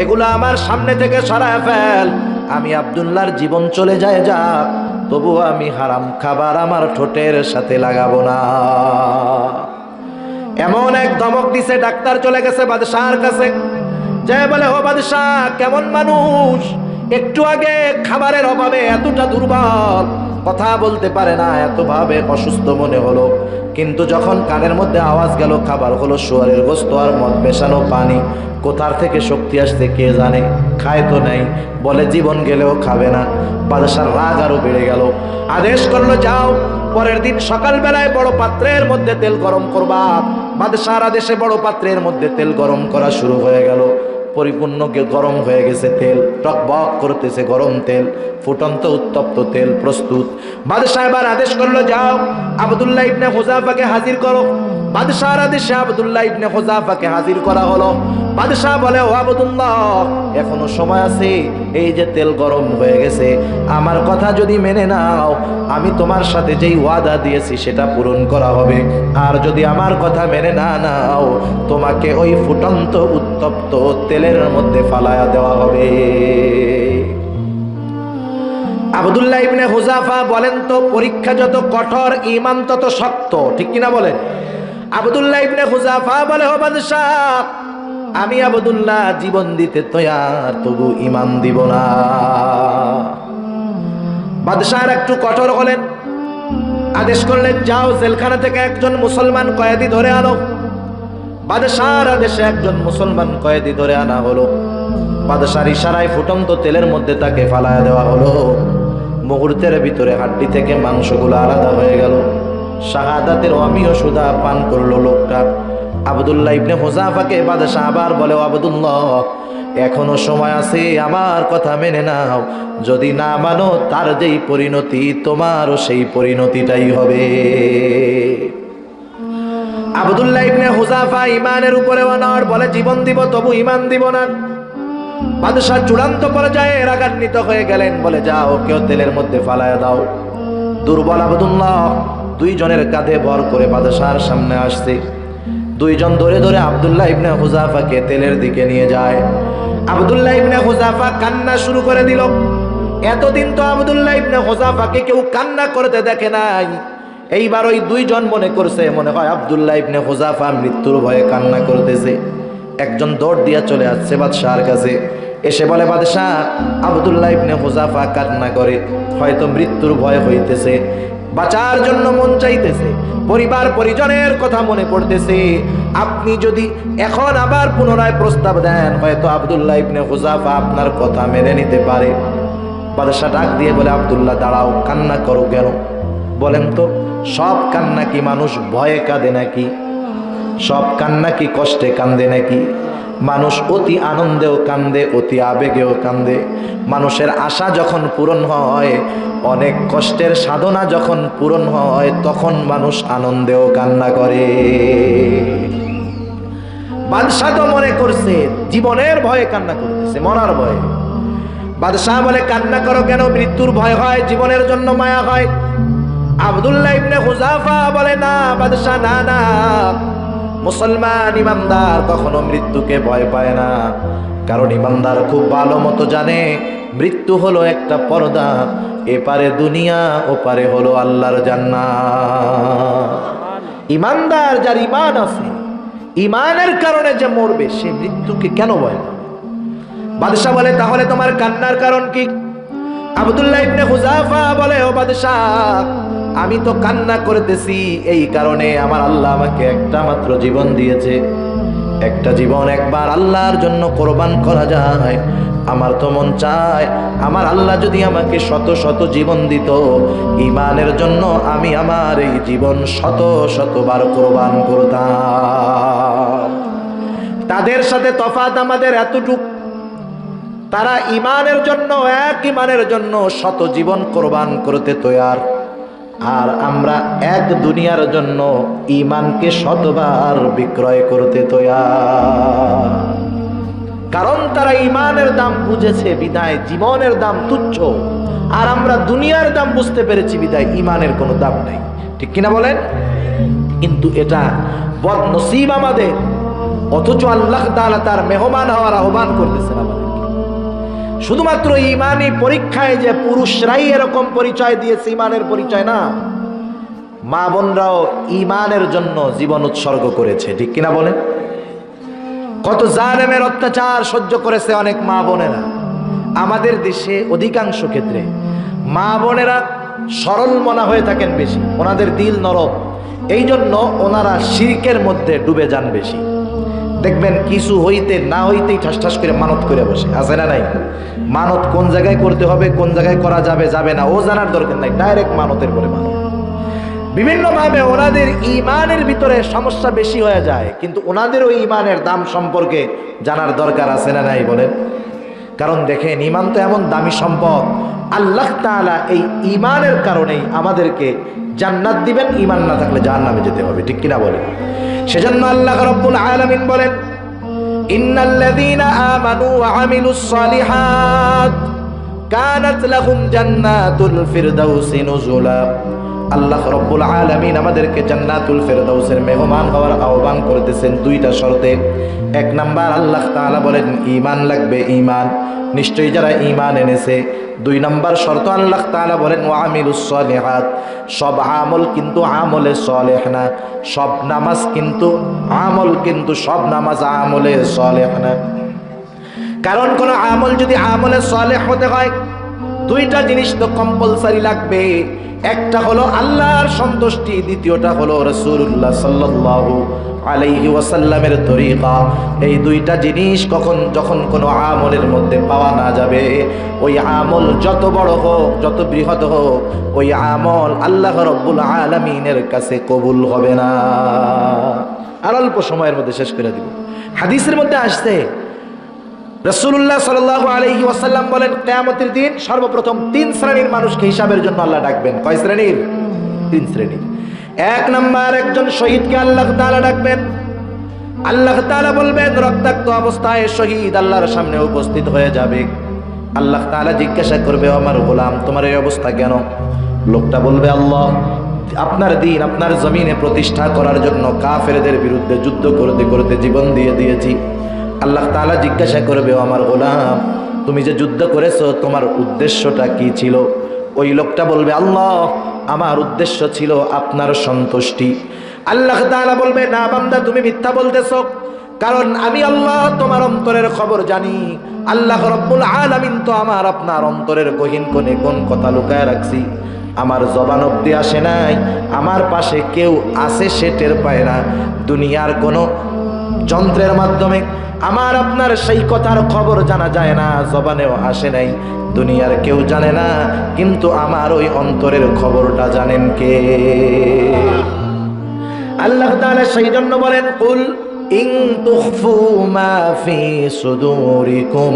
এগুলো আমার সামনে থেকে সরায় ফেল। আমি আব্দুল্লাহর জীবন চলে যায় যাক, তবু আমি হারাম খাবার আমার ঠোঁটের সাথে লাগাবো না। এমন এক ধমক দিছে, ডাক্তার চলে গেছে বাদশাহর কাছে, যে বলে, ও বাদশাহ, কেমন মানুষ, একটু আগে খাবারের অভাবে এতটা দুর্বল, কথা বলতে পারে না, এত ভাবে অসুস্থ মনে হলো, কিন্তু যখন কানের মধ্যে আওয়াজ গেল খাবার হলো শুয়ারের গোশত আর মদ মেশানো পানি, কোথার থেকে শক্তি আসছে কে জানে, খায় তো নাই, বলে জীবন গেলেও খাবে না। বাদশার রাগ আরো বেড়ে গেল, আদেশ করলো, যাও পরের দিন সকালবেলায় বড় পাত্রের মধ্যে তেল গরম করবা। বাদশার আদেশে বড় পাত্রের মধ্যে তেল গরম করা শুরু হয়ে গেল। পরিপূর্ণ গরম হয়ে গেছে তেল, টকবক করতেছে গরম তেল, ফুটন্ত উত্তপ্ত তেল প্রস্তুত। বাদশাহ এবার আদেশ করলো, যাও আব্দুল্লাহ ইবনে হুযাফাকে হাজির করো। বাদশাহর আদেশে আব্দুল্লাহ ইবনে হুযাফাকে হাজির করা হলো। বাদশাহ বলে, ও আব্দুল্লাহ, এখনো সময় আছে, এই যে তেল গরম হয়ে গেছে, আমার কথা যদি মেনে নাও, আমি তোমার সাথে যেই ওয়াদা দিয়েছি সেটা পূরণ করা হবে। আর যদি আমার কথা মেনে না নাও, তোমাকে ওই ফুটন্ত উত্তপ্ত তেলের মধ্যে ফালায়া দেওয়া হবে। আব্দুল্লাহ ইবনে হুযাফা বলেন তো, পরীক্ষা যত কঠোর ঈমান তত শক্ত, ঠিক কিনা বলেন? আব্দুল্লাহ ইবনে হুযাফা বলে, ও বাদশাহ, আমি আব্দুল্লাহ জীবন দিতে তৈয়ার, তবু ঈমান দিব না। বাদশাহ একটু কঠোর হলেন, আদেশ করলেন, যাও জেলখানা থেকে একজন মুসলমান কয়েদি ধরে আনো। বাদশাহর আদেশে একজন মুসলমান কয়েদি ধরে আনা হলো। বাদশাহর ইশারায় ফুটন্ত তেলের মধ্যে তাকে ফালায়া দেওয়া হলো। মুহূর্তের ভিতরে হাড্ডি থেকে মাংসগুলো আলাদা হয়ে গেল। শাহাদাতের অমীয় সুধা পান করলো লোকটা। আব্দুল্লাহ ইবনে হুযাফাকে বাদশাহ আবার বলে, ও আব্দুল্লাহ, এখনো সময় আছে, আমার কথা মেনে নাও। যদি না মানো, তার যেই পরিণতি, তোমারও সেই পরিণতিটাই হবে। আব্দুল্লাহ ইবনে হুযাফা ঈমানের উপরে অনড়, বলে, জীবন দিব তবু ঈমান দিব না। বাদশাহ চূড়ান্ত পর্যায়ে রাগান্বিত হয়ে গেলেন, বলে, যাও কেউ তেলের মধ্যে ফালায়া দাও। দুর্বল আব্দুল্লাহ দুইজনের কাঁধে ভর করে বাদশাহর সামনে আসছে। দুইজন ধরে ধরে আব্দুল্লাহ ইবনে হুযাফাকে তেলের দিকে নিয়ে যায়। আব্দুল্লাহ ইবনে হুযাফা কান্না শুরু করে দিল। এতদিন তো আব্দুল্লাহ ইবনে হুযাফাকে কেউ কান্না করতে দেখে নাই। এইবার ওই দুইজন মনে করছে, মনে হয় আব্দুল্লাহ ইবনে হুযাফা মৃত্যুর ভয়ে কান্না করতেছে। একজন দৌড় দিয়া চলে আসছে বাদশাহর কাছে, এসে বলে, বাদশাহ, আব্দুল্লাহ ইবনে হুযাফা কান্না করে, হয়তো মৃত্যুর ভয় হইতেছে, বাঁচার জন্য মন চাইতেছে, পরিবার পরিজনের কথা মনে পড়তেছে। আপনি যদি এখন আবার পুনরায় প্রস্তাব দেন, হয়তো আব্দুল্লাহ ইবনে হুযাফা আপনার কথা মেনে নিতে পারে। বাদশাহ ডাক দিয়ে বলে, আব্দুল্লাহ, দাঁড়াও, কান্না করো কেন? বলেন তো, সব কান্না কি মানুষ ভয়ে কাঁদে নাকি? সব কান্না কি কষ্টে কান্দে নাকি? মানুষ অতি আনন্দেও কান্দে, অতি আবেগেও কান্দে। মানুষের আশা যখন পূরণ হয়, অনেক কষ্টের সাধনা যখন পূরণ হয়, তখন মানুষ আনন্দেও কান্না করে। বাদশাহ তো মনে করছে জীবনের ভয়ে কান্না করতেছে, মরার ভয়ে। বাদশাহ বলে, কান্না করো কেন? মৃত্যুর ভয় হয়, জীবনের জন্য মায়া হয়। আব্দুল্লাহ ইবনে হুযাফা বলে, না বাদশাহ, না না, মুসলমান ইমানদার কখনো মৃত্যুকে ভয় পায় না। কারণ ইমানদার খুব ভালো মতো জানে মৃত্যু হলো একটা পর্দা, এপারে দুনিয়া, ওপারে হলো আল্লাহর জান্নাত। ইমানদার, যার ঈমান আছে, ঈমানের কারণে যে মরবে, সে মৃত্যুকে কেন ভয় পাবে? বাদশাহ বলে, তাহলে তোমার কান্নার কারণ কি? আব্দুল্লাহ ইবনে হুযাফা বলে, ও বাদশাহ, আমি তো কান্না করতেছি এই কারণে, আমার আল্লাহ আমাকে একটা মাত্র জীবন দিয়েছে। একটা জীবন একবার আল্লাহর জন্য কোরবান করা যায়। আমার তো মন চায়, আমার আল্লাহ যদি আমাকে শত শত জীবন দিত, ঈমানের জন্য আমি আমার এই জীবন শত শতবার কোরবান করতাম। তাদের সাথে তফাৎ আমাদের এতটুক, তারা ঈমানের জন্য, এক ঈমানের জন্য শত জীবন কোরবান করতে তৈয়ার, আর আমরা এক দুনিয়ার জন্য ঈমানকে শতবার বিক্রয় করতে তৈয়ার। কারণ তারা ঈমানের দাম বুঝেছে বিধায় জীবনের দাম তুচ্ছ, আর আমরা দুনিয়ার দাম বুঝতে পেরেছি বিধায় ঈমানের কোনো দাম নাই, ঠিক কিনা বলেন? কিন্তু এটা বদনসিব আমাদের, অথচ আল্লাহ তাআলা তার মেহমান হওয়ার আহ্বান করতেছেন আমাদেরকে। শুধুমাত্র ঈমানি পরীক্ষায় যে পুরুষরাই এরকম পরিচয় দিয়েছে, ঈমানের পরিচয় না, মা বোনরাও ঈমানের জন্য জীবন উৎসর্গ করেছে, ঠিক কিনা বলেন? কত জালেমের অত্যাচার সহ্য করেছে অনেক মা বোনেরা। আমাদের দেশে অধিকাংশ ক্ষেত্রে মা বোনেরা সরল মনা হয়ে থাকেন বেশি, ওনাদের দিল নরম, এই জন্য ওনারা শিরকের মধ্যে ডুবে যান বেশি। দেখবেন কিছু হইতে না হইতেই ঠাস ঠাস করে মানত করে বসে, আছে না নাই? মানত কোন জায়গায় করতে হবে, কোন জায়গায় করা যাবে যাবে না, ও জানার দরকার নাই, ডাইরেক্ট মানতের পরে মানত। বিভিন্নভাবে ওনাদের ঈমানের ভিতরে সমস্যা বেশি হয়ে যায়, কিন্তু ওনাদের ওই ঈমানের দাম সম্পর্কে জানার দরকার আছে না নাই বলেন? কারণ দেখেন, ঈমান তো এমন দামি সম্পদ, আল্লাহ তাআলা এই ঈমানের কারণেই আমাদেরকে জান্নাত দিবেন, ঈমান না থাকলে জাহান্নামে যেতে হবে, ঠিক কিনা বলেন? সেজন্য আল্লাহ রাব্বুল আলামিন বলেন, ইন্নাল্লাযীনা আমানু ওয়া আমিলুস সালিহাত কানাত লাহুম জান্নাতুল ফিরদাউসি নুজুলা। আল্লাহ রাব্বুল আলামিন আমাদেরকে জান্নাতুল ফিরদাউসের মেহমান হওয়ার আহ্বান করতেছেন দুইটা শর্তে। এক নাম্বার, আল্লাহ তাআলা বলেন ঈমান লাগবে, ঈমান নিশ্চয়ই যারা ঈমান এনেছে। দুই নাম্বার শর্ত আল্লাহ তাআলা বলেন ওয়া আমিলুস সালিহাত, সব আমল কিন্তু আমলে সালেহ না, সব নামাজ কিন্তু আমল কিন্তু সব নামাজ আমলে সালেহ না। কারণ কোন আমল যদি আমলে সালেহ হতে হয়, দুইটা জিনিস তো কম্পালসারি লাগবে। একটা হলো আল্লাহর সন্তুষ্টি, দ্বিতীয়টা হলো রাসূলুল্লাহ সাল্লাল্লাহু আলাইহি ওয়াসাল্লামের তরিকা। এই দুইটা জিনিস যখন কোনো আমলের মধ্যে পাওয়া না যাবে, ওই আমল যত বড় হোক, যত বৃহৎ হোক, ওই আমল আল্লাহ রাব্বুল আলামিনের কাছে কবুল হবে না। আর অল্প সময়ের মধ্যে শেষ করে দিব। হাদিসের মধ্যে আসছে রাসূলুল্লাহ সাল্লাল্লাহু আলাইহি ওয়াসাল্লাম বলেন, কিয়ামতের দিন সর্বপ্রথম তিন শ্রেণীর মানুষকে হিসাবের জন্য আল্লাহ ডাকবেন। কয় শ্রেণীর? তিন শ্রেণীর। এক নাম্বার, একজন শহীদকে আল্লাহ তাআলা ডাকবেন। আল্লাহ তাআলা বলবেন, রক্তাক্ত অবস্থায় শহীদ আল্লাহর সামনে উপস্থিত হয়ে যাবে। আল্লাহ তাআলা জিজ্ঞাসা করবে, আমার গোলাম তোমার এই অবস্থা কেন? লোকটা বলবে, আল্লাহ আপনার দ্বীন আপনার জমিনে প্রতিষ্ঠা করার জন্য কাফেরদের বিরুদ্ধে যুদ্ধ করতে করতে জীবন দিয়ে দিয়েছি। আল্লাহ তাআলা জিজ্ঞাসা করবে, আমার গোলাম তুমি যে যুদ্ধ করেছো তোমার উদ্দেশ্যটা কি ছিল? ওই লোকটা বলবে, আল্লাহ আমার উদ্দেশ্য ছিল আপনার সন্তুষ্টি। আল্লাহ তাআলা বলবে, না বান্দা তুমি মিথ্যা বলতেছো, কারণ আমি আল্লাহ তোমার অন্তরের খবর জানি। আল্লাহ রাব্বুল আলামিন তো আমার আপনার অন্তরের গহীন কোণে কোন কথা লুকায় রাখছি আমার জবান অবধি আসে নাই, আমার পাশে কেউ আছে সে টের পায় না। দুনিয়ার কোনো যন্ত্রের মাধ্যমে আমার আপনার সেই কথার খবর জানা যায় না, জবানেও আসে নাই, দুনিয়ার কেউ জানে না, কিন্তু আমার ওই অন্তরের খবরটা জানেন কে? আল্লাহ তাআলা সেই জন্য বলেন, কুল ইন তুখফু মা ফি সুদুরিকুম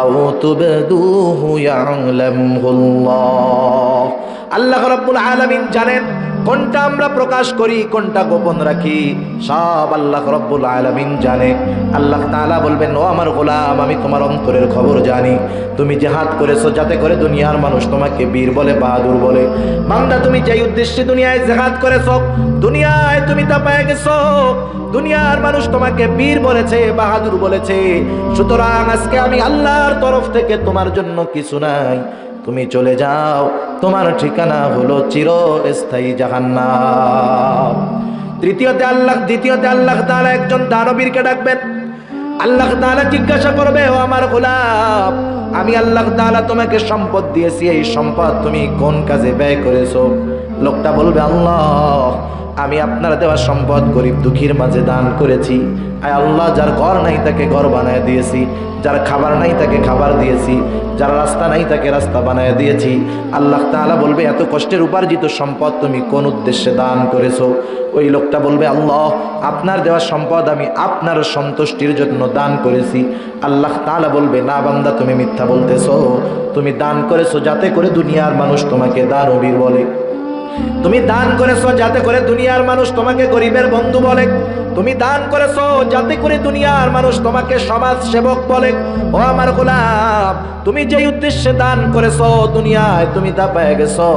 আও তুবদুহু ইয়ালামুল্লাহ। আল্লাহ রাব্বুল আলামিন জানেন কোনটা আমরা প্রকাশ করি, কোনটা গোপন রাখি, সব আল্লাহ রাব্বুল আলামিন জানে। আল্লাহ তাআলা বলবেন, ও আমার গোলাম আমি তোমার অন্তরের খবর জানি। তুমি জিহাদ করেছো যাতে করে দুনিয়ার মানুষ তোমাকে বীর বলে, বাহাদুর বলে। বান্দা তুমি যেই উদ্দেশ্যে দুনিয়ায় জিহাদ করেছো, দুনিয়ায় তুমি তা পেয়ে গেছো। দুনিয়ার মানুষ তোমাকে বীর বলেছে, বাহাদুর বলেছে। সুতরাং আজকে আমি আল্লাহর তরফ থেকে তোমার জন্য কিছু নাই, তুমি চলে যাও, তোমার ঠিকানা হলো চিরস্থায়ী জাহান্নাম। দ্বিতীয়তে আল্লাহ তাআলা একজন দানবীরকে ডাকবেন। আল্লাহ তাআলা জিজ্ঞাসা করবে, ও আমার গোলাম আমি আল্লাহ তাআলা তোমাকে সম্পদ দিয়েছি, এই সম্পদ তুমি কোন কাজে ব্যয় করেছো? লোকটা বলবে, আল্লাহ আমি আপনার দেওয়া সম্পদ গরিব দুঃখীর মাঝে দান করেছি। আয় আল্লাহ, যার ঘর নাই তাকে ঘর বানায় দিয়েছি, যার খাবার নাই তাকে খাবার দিয়েছি, যার রাস্তা নাই তাকে রাস্তা বানায় দিয়েছি। আল্লাহ তাআলা বলবে, এত কষ্টের উপার্জিত সম্পদ তুমি কোন উদ্দেশ্যে দান করেছো? ওই লোকটা বলবে, আল্লাহ আপনার দেওয়া সম্পদ আমি আপনার সন্তুষ্টির জন্য দান করেছি। আল্লাহ তাআলা বলবে, না বান্দা তুমি মিথ্যা বলতেছো, তুমি দান করেছো যাতে করে দুনিয়ার মানুষ তোমাকে দানবীর বলে, তুমি দান করেছো যাতে করে দুনিয়ার মানুষ তোমাকে গরিবের বন্ধু বলে, তুমি দান করেছো যাতে করে দুনিয়ার মানুষ তোমাকে সমাজ সেবক বলে। ও আমার গোলাম তুমি যেই উদ্দেশ্যে দান করেছো দুনিয়ায় তুমি তা পেয়ে গেছো।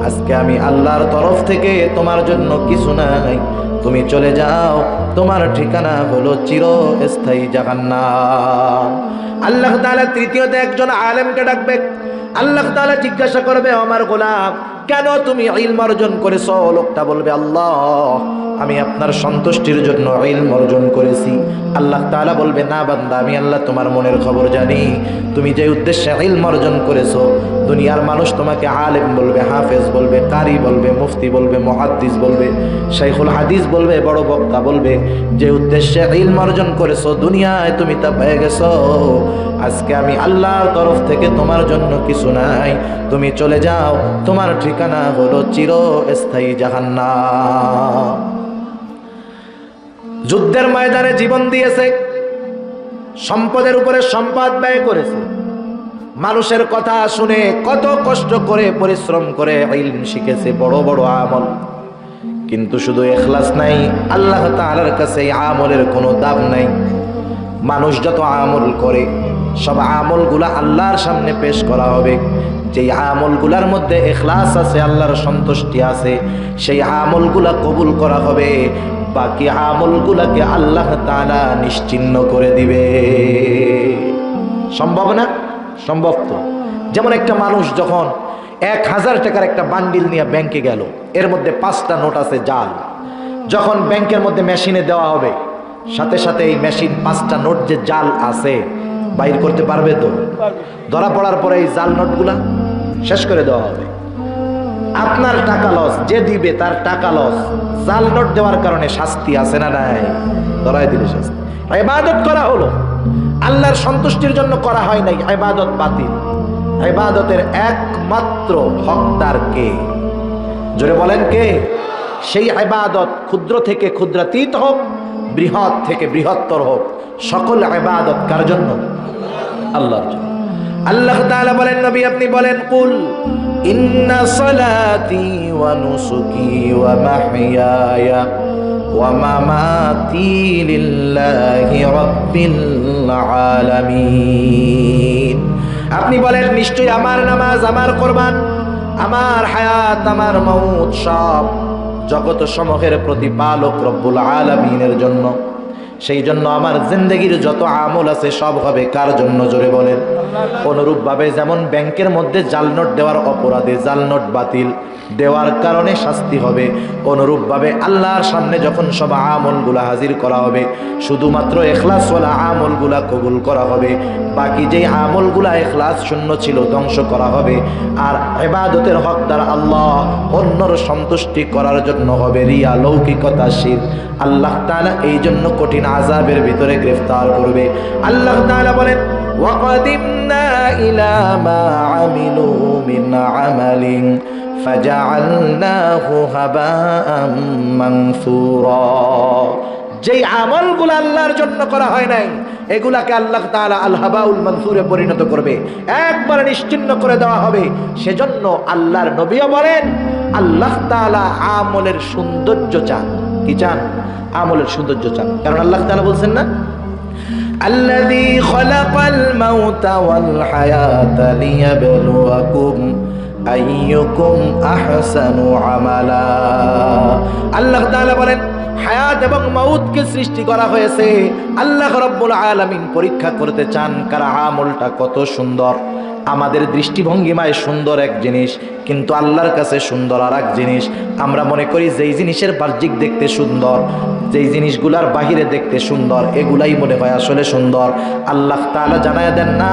আজকে আমি আল্লাহর তরফ থেকে তোমার জন্য কিছু নাই, তুমি চলে যাও, তোমার ঠিকানা হলো চিরস্থায়ী জাহান্নাম। আল্লাহ তাআলা তৃতীয়তে একজন আলেমকে ডাকবে। আল্লাহ তাআলা জিজ্ঞাসা করবে, আমার গোলাম কেন তুমি ইলম অর্জন করেছো? লোকটা বলবে, আল্লাহ আমি আপনার সন্তুষ্টির জন্য ইলম অর্জন করেছি। আল্লাহ তাআলা বলবে, না বান্দা আমি আল্লাহ তোমার মনের খবর জানি। তুমি যে উদ্দেশ্যে ইলম অর্জন করেছো দুনিয়ার মানুষ তোমাকে আলেম বলবে, হাফেজ বলবে, কারি বলবে, মুফতি বলবে, মুহাদ্দিস বলবে, শাইখুল হাদিস বলবে, বড় বক্তা বলবে। যে উদ্দেশ্যে ইলম অর্জন করেছো দুনিয়ায় তুমি তা পেয়ে গেছো। আজকে আমি আল্লাহর তরফ থেকে তোমার জন্য কিছু নাই, তুমি চলে যাও, তোমার ঠিকানা হলো চিরস্থায়ী জাহান্নাম। যুদ্ধের ময়দানে জীবন দিয়েছে, সম্পদের উপরে সম্পদ ব্যয় করেছে, মানুষের কথা শুনে কত কষ্ট করে পরিশ্রম করে ইলম শিখেছে, বড় বড় আমল, কিন্তু শুধু ইখলাস নাই। আল্লাহ তাআলার কাছে এই আমলের কোনো দাম নাই। মানুষ যত আমল করে সব আমলগুলা আল্লাহর সামনে পেশ করা হবে। যেই আমলগুলার মধ্যে ইখলাস আছে, আল্লাহর সন্তুষ্টি আছে, সেই আমলগুলা কবুল করা হবে। বাকি আমলগুলাকে আল্লাহ তাআলা নিশ্চিহ্ন করে দিবে। সম্ভব না? সম্ভব তো। যেমন একটা মানুষ যখন 1000 টাকার একটা বান্ডিল নিয়ে ব্যাংকে গেল, এর মধ্যে 5টা নোট আছে জাল। যখন ব্যাংকের মধ্যে মেশিনে দেওয়া হবে, সাথে সাথে এই মেশিন 5টা নোট যে জাল আছে বাইর করতে পারবে তো? ধরা পড়ার পরে এই জাল নোটগুলা শেষ করে দেওয়া হবে। আপনার টাকা লস, যে দিবে তার টাকা লস। জাল নোট দেওয়ার কারণে শাস্তি আছে না নাই? ধরাই দিলে শাস্তি। ইবাদত করা হলো, আল্লাহর সন্তুষ্টির জন্য করা হয় নাই, ইবাদত বাতিল। ইবাদতের একমাত্র হকদার কে? জোরে বলেন কে? সেই ইবাদত ক্ষুদ্র থেকে ক্ষুদ্রাতীত হোক, বৃহৎ থেকে বৃহত্তর হোক, সকল ইবাদত কার জন্য? আল্লাহর জন্য। আল্লাহ তাআলা বলেন, নবী আপনি বলেন, কুল ইন্না সালাতি ওয়া নুসুকি ওয়া মাহইয়ায়া ওয়া মামাতি লিল্লাহি রাব্বিল আলামিন। আপনি বলেন, নিশ্চয়ই আমার নামাজ, আমার কুরবান, আমার হায়াত, আমার মউত সব জগৎ সমূহের প্রতিপালক রব্বুল আলামিনের জন্য। সেই জন্য আমার জিন্দেগির যত আমল আছে সব হবে কার জন্য? জোরে বলেন। অনুরূপভাবে যেমন ব্যাংকের মধ্যে জাল নোট দেওয়ার অপরাধে জাল নোট বাতিল দেওয়ার কারণে শাস্তি হবে, অনুরূপভাবে আল্লাহর সামনে যখন সব আমলগুলা হাজির করা হবে, শুধুমাত্র ইখলাসওয়ালা আমলগুলা কবুল করা হবে। বাকি যেই আমলগুলা ইখলাস শূন্য ছিল ধ্বংস করা হবে। আর ইবাদতের হকদার আল্লাহ, অন্যর সন্তুষ্টি করার জন্য হবে রিয়া, লৌকিকতা, শিরক। আল্লাহ তাআলা এই জন্য কঠিন আযাবের ভিতরে গ্রেফতার করবে। আল্লাহ তাআলা বলেন, ওয়াকাদিমনা ইলা মা আমিলু মিন আমালিন ফাজআলনাহু হাবাআম মানসুরা। যেই আমলগুলো আল্লাহর জন্য করা হয় নাই, এগুলাকে আল্লাহ তাআলা আল হাবাউল মানসুরে পরিণত করবে, একবারে নিশ্চিহ্ন করে দেওয়া হবে। সেজন্য আল্লাহর নবীও বলেন, আল্লাহ তাআলা আমলের সৌন্দর্য চান। কি চান? আমলের সৌন্দর্য চান। কারণ আল্লাহ তাআলা বলছেন না, আল্লাযী খালাকাল মাউতা ওয়াল হায়াতা লিয়াবলুয়াকুম আইয়ুকুম আহসানু আমালা। আল্লাহ তাআলা বলেন, হায়াত এবং মউতকে সৃষ্টি করা হয়েছে আল্লাহ রাব্বুল আলামিন পরীক্ষা করতে চান কার আমলটা কত সুন্দর। আমাদের দৃষ্টিভঙ্গিমায় সুন্দর এক জিনিস, কিন্তু আল্লাহর কাছে সুন্দর আর এক জিনিস। আমরা মনে করি যেই জিনিসের বাহ্যিক দেখতে সুন্দর, যেই জিনিসগুলার বাহিরে দেখতে সুন্দর, এগুলাই মনে হয় আসলে সুন্দর। আল্লাহ তাআলা জানায়া দেন, না,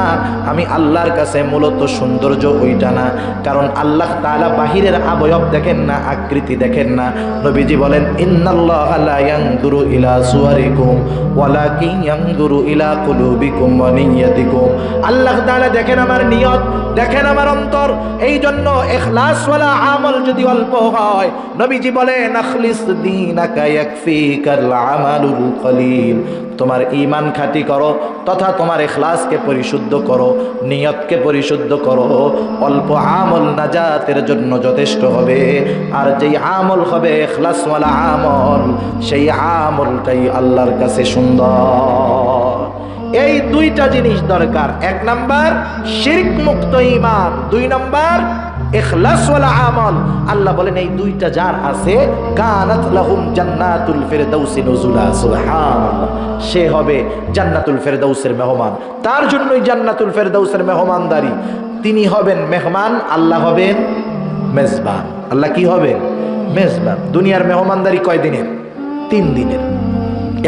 আমি আল্লাহর কাছে মূলত সৌন্দর্য ওইটা না। কারণ আল্লাহ তাআলা বাহিরের আবয়ব দেখেন না, আকৃতি দেখেন না। নবীজি বলেন, ইন্নাল্লাহা লা ইয়ানজুরু ইলা সুওয়ারিকুম ওয়ালাকিন ইয়ানজুরু ইলা কুলুবিকুম ওয়া নিয়্যাতিকুম। আল্লাহ তাআলা দেখেন আমার নিয়ত, দেখেন আমার অন্তর। এই জন্য ইখলাসওয়ালা আমল যদি অল্প হয়, নবীজি বলেন, আখলিস দীনাকা ইয়াকফিকাল আমালুল কলিল। তোমার ঈমান খাঁটি করো তথা তোমার ইখলাসকে পরিশুদ্ধ করো, নিয়তকে পরিশুদ্ধ করো, অল্প আমল নাজাতের জন্য যথেষ্ট হবে। আর যেই আমল হবে ইখলাসওয়ালা আমল, সেই আমলটাই আল্লাহর কাছে সুন্দর। এই দুইটা জিনিস দরকার। 1 নাম্বার শিরক মুক্ত ঈমান, 2 নাম্বার ইখলাসওয়ালা আমল। আল্লাহ বলেন, এই দুইটা যার আছে, কানাত লাহুম জান্নাতুল ফিরদাউসি নুজুলা। সুবহানাল্লাহ, সে হবে জান্নাতুল ফিরদাউসের মেহমান। তার জন্যই জান্নাতুল ফিরদাউসের মেহমানদারি। তিনি হবেন মেহমান, আল্লাহ হবেন মেজবান। আল্লাহ কি হবেন? মেজবান। দুনিয়ার মেহমানদারি কয় দিনের? 3 দিনের।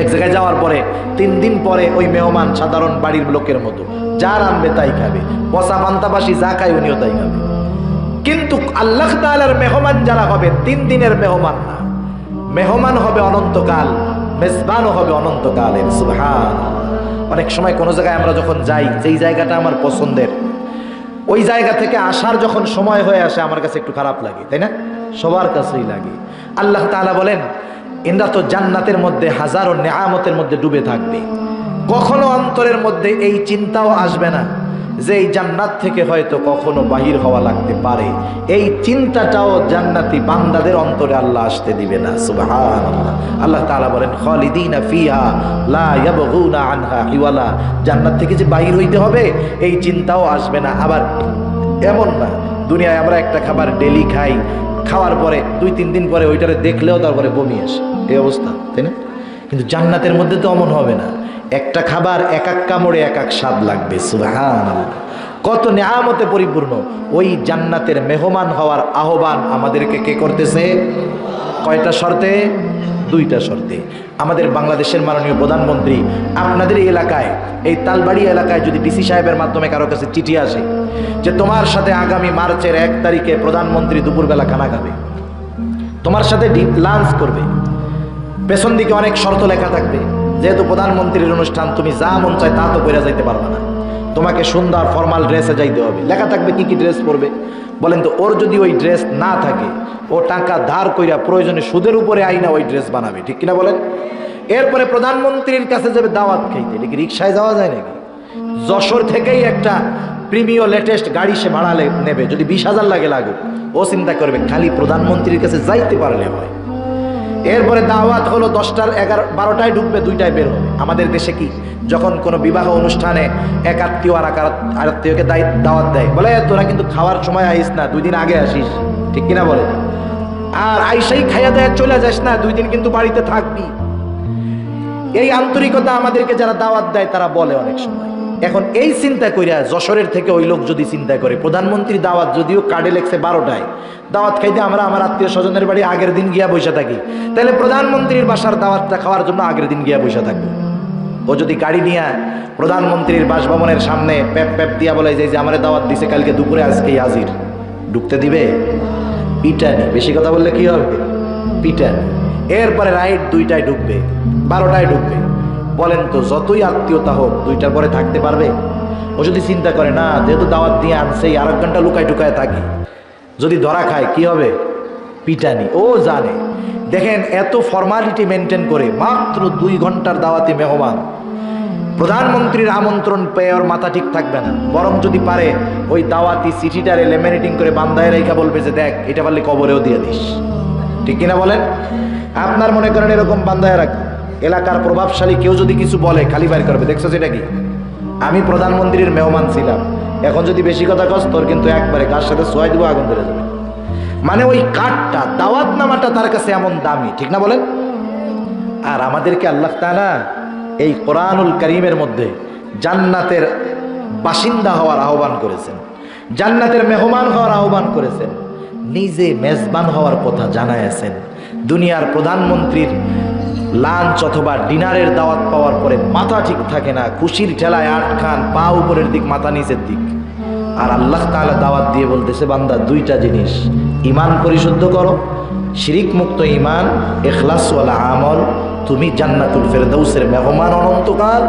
এক জায়গায় যাওয়ার পরে 3 দিন পরে ওই মেহমান সাধারণ বাড়ির লোকের মতো, যার আনবে তাই খাবে, বসা পান্তাবাসী যা খায় উনিও তাই খাবে। কিন্তু আল্লাহ তাআলার মেহমান যারা হবে 3 দিনের মেহমান না, মেহমান হবে অনন্তকাল, মেজবানও হবে অনন্তকালের। সুবহানাল্লাহ। অনেক সময় কোনো জায়গায় আমরা যখন যাই, যেই জায়গাটা আমার পছন্দের, ওই জায়গা থেকে আসার যখন সময় হয়ে আসে আমার কাছে একটু খারাপ লাগে, তাই না? সবার কাছেই লাগে। আল্লাহ তাআলা বলেন এরা তো জান্নাতের মধ্যে হাজারো নেয়ামতের মধ্যে ডুবে থাকবে, কখনো অন্তরের মধ্যে এই চিন্তাও আসবে না যে এই জান্নাত থেকে হয়তো কখনো বাহির হওয়া লাগতে পারে। এই চিন্তাটাও জান্নাতি বান্দাদের অন্তরে আল্লাহ আসতে দিবে না। সুবহানাল্লাহ। আল্লাহ তাআলা বলেন খালিদিনা ফিহা লা ইয়াবগুনা আনহা হিওয়ালা, জান্নাত থেকে যে বাহির হইতে হবে এই চিন্তাও আসবে না। আবার এমন না দুনিয়ায় আমরা একটা খাবার ডেলি খাই, খাওয়ার পরে 2-3 দিন পরে ওইটারে দেখলেও তারপরে বমি আসে, এই অবস্থা, তাই না? কিন্তু জান্নাতের মধ্যে তো অমন হবে না। একটা খাবার এক এক কামড়ে এক এক স্বাদ লাগবে। সুবহানাল্লাহ, কত নেয়ামতে পরিপূর্ণ। ওই জান্নাতের মেহমান হওয়ার আহ্বান আমাদেরকে কে করতেছে? কয়টা শর্তে? 2টা শর্তে। আমাদের বাংলাদেশের মাননীয় প্রধানমন্ত্রী আপনাদের এই এলাকায়, এই তালবাড়ি এলাকায় যদি ডিসি সাহেবের মাধ্যমে কারো কাছে চিঠি আসে যে তোমার সাথে আগামী মার্চের 1 তারিখে প্রধানমন্ত্রী দুপুরবেলা খানা খাবে, তোমার সাথে লাঞ্চ করবে, পেছন দিকে অনেক শর্ত লেখা থাকবে। যেহেতু প্রধানমন্ত্রীর অনুষ্ঠান, তুমি যা মন চায় তা তো পরে যাইতে পারবে না, তোমাকে সুন্দর ফর্মাল ড্রেসে যাইতে হবে। লেখা থাকবে কি কি ড্রেস পরবে। বলেন তো ওর যদি ওই ড্রেস না থাকে, ও টাকা ধার কইরা প্রয়োজনে সুদের উপরে আইনা ওই ড্রেস বানাবে, ঠিক কিনা বলেন? এরপরে প্রধানমন্ত্রীর কাছে যাবে দাওয়াত খাইতে, এটা কি রিক্সায় যাওয়া যায় নাকি? যশোর থেকেই একটা প্রিমিয় লেটেস্ট গাড়ি সে ভাড়া নেবে, যদি 20,000 লাগে লাগুক, ও চিন্তা করবে খালি প্রধানমন্ত্রীর কাছে যাইতে পারলে হয়। এরপরে দাওয়াত হলো 10টার 12টায় ঢুকবে, 2টায় বের হবে। আমাদের দেশে কি যখন কোনো বিবাহ অনুষ্ঠানে এক আত্মীয় আর আত্মীয়কে দাওয়াত দেয়, বলে তোরা কিন্তু খাওয়ার সময় আইস না, 2 দিন আগে আসিস, ঠিক কিনা বলে? আর আইসাই খাইয়া দেয় চলে যাস না, 2 দিন কিন্তু বাড়িতে থাকবি। এই আন্তরিকতা আমাদেরকে যারা দাওয়াত দেয় তারা বলে অনেক সময়। এখন এই চিন্তা কইরা যশোরের থেকে ওই লোক যদি চিন্তা করে প্রধানমন্ত্রী দাওয়াত যদিও কার্ডে লেখছে 12টায়, দাওয়াত খাইতে আমরা আমার আত্মীয় স্বজনের বাড়ি আগের দিন গিয়া বসে থাকি, তাহলে প্রধানমন্ত্রীর বাসার দাওয়াতটা খাওয়ার জন্য আগের দিন গিয়া বসে থাকবো। ও যদি গাড়ি নিয়ে প্রধানমন্ত্রীর বাসভবনের সামনে প্যাপ প্যাপ দিয়া বলে যে আমার দাওয়াত দিছে কালকে দুপুরে, আজকেই হাজির, ঢুকতে দিবে? পিটানি। বেশি কথা বললে কি হবে? পিটানি। এরপরে রাইট 2টায় ঢুকবে, 12টায় ঢুকবে। বলেন তো যতই আত্মীয়তা হোক 2টার পরে থাকতে পারবে? ও যদি চিন্তা করে না যেহেতু দাওয়াত দিয়ে আনছেই আর 1 ঘন্টা লুকায় টুকায় থাকি, যদি ধরা খায় কি হবে? পিটানি। ও জানে। দেখেন এত ফর্মালিটি মেনটেন করে মাত্র 2 ঘন্টার দাওয়াতি মেহমান, প্রধানমন্ত্রীর আমন্ত্রণ পেয়ে ওর মাথা ঠিক থাকবে না, বরং যদি পারে ওই দাওয়াতি চিঠিটারে লেমিনেটিং করে বান্ধায় রেখা বলবে যে দেখ এটা পারলে কবরেও দিয়ে দিস, ঠিক কিনা বলেন? আপনার মনে করেন এরকম বান্ধায় রাখ, এলাকার প্রভাবশালী কেউ যদি কিছু বলে খালি বাইর করবে, দেখছো সেটা কি আমি প্রধানমন্ত্রীর মেহমান ছিলাম, এখন যদি বেশি কথা কস তোর কিন্তু একবারে গার সাথে সোয়াই দেবো, আগুন ধরে যাবে। মানে ওই কার্ডটা, দাওয়াত নামাটা তার কাছে এমন দামি, ঠিক না বলেন? আর আমাদেরকে আল্লাহ তাআলা এই কোরআনুল কারীমের মধ্যে জান্নাতের বাসিন্দা হওয়ার আহ্বান করেছেন, জান্নাতের মেহমান হওয়ার আহ্বান করেছেন, নিজে মেজবান হওয়ার কথা জানাইছেন। দুনিয়ার প্রধানমন্ত্রীর লাঞ্চ অথবা ডিনারের দাওয়াত পাওয়ার পরে মাথা ঠিক থাকে না, খুশির ঠেলায় আটখান, পা উপরের দিক মাথা নিচের দিক। আর আল্লাহ তাআলা দাওয়াত দিয়ে বলতেছে বান্দা 2টা জিনিস, ঈমান পরিশুদ্ধ করো, শিরিক মুক্ত ঈমান, ইখলাস ওয়ালা আমল, তুমি জান্নাতুল ফেরদাউসের মেহমান অনন্তকাল,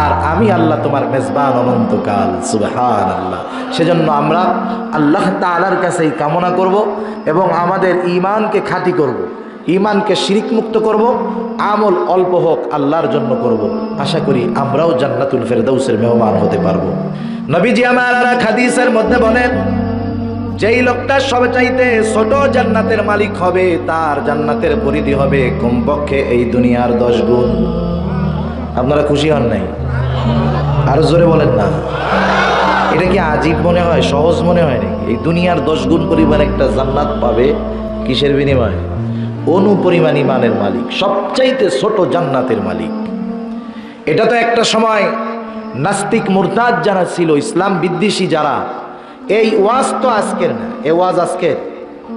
আর আমি আল্লাহ তোমার মেজবান অনন্তকাল। সুবহানাল্লাহ। সেজন্য আমরা আল্লাহ তাআলার কাছেই কামনা করব এবং আমাদের ঈমানকে খাঁটি করব, ঈমানকে শিরিক মুক্ত করব, আমল অল্প হোক আল্লাহর জন্য করব। আশা করি আমরাও জান্নাতুল ফেরদাউসের মেহমান হতে পারবো। নবীজি আমার আর এক হাদিসের মধ্যে বলেন যেই লোকটা সবচাইতে ছোট জান্নাতের মালিক হবে তার জান্নাতের পরিধি হবে কমপক্ষে এই দুনিয়ার 10 গুণ। আপনারা খুশি হন নাই? আরো জোরে বলেন না। এটা কি আজীব মনে হয়, সহজ মনে হয় নাকি? এই দুনিয়ার 10 গুণ পরিমাণ একটা জান্নাত পাবে কিসের বিনিময়ে? অনুপরিমাণ ঈমানের মালিক, সবচাইতে ছোট জান্নাতের মালিক। এটা তো একটা সময় নাস্তিক মুরতাদ যারা ছিল, ইসলাম বিদ্বেষী যারা, এই ওয়াজ তো আজকের না, এ ওয়াজ আজকের,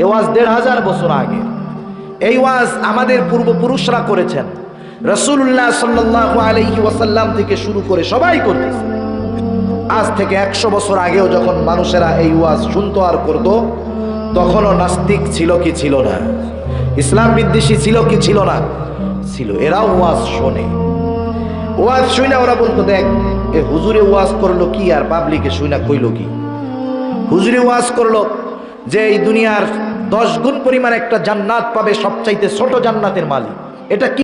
এ ওয়াজ 1500 বছর আগে। এই ওয়াজ আমাদের পূর্বপুরুষরা করেছেন, রাসূলুল্লাহ সাল্লাল্লাহু আলাইহি ওয়াসাল্লাম থেকে শুরু করে সবাই করতেছে। আজ থেকে 100 বছর আগেও যখন মানুষেরা এই ওয়াজ শুনতো আর করতো, তখনও নাস্তিক ছিল কি ছিল না? ইসলাম বিদ্বেষী ছিল কি ছিল না? ছিল। এরাও ওয়াজ শোনে। ওয়াজ শুইনা ওরা বলতো, দেখ এ হুজুরে ওয়াজ করলো কি আর পাবলিকে শুইনা কইলো কি। হুজুরে ওয়াজ করলো যে এই দুনিয়ার 10 গুণ পরিমাণ একটা জান্নাত পাবে, সবচাইতে ছোট জান্নাতের মালিক। এটা কি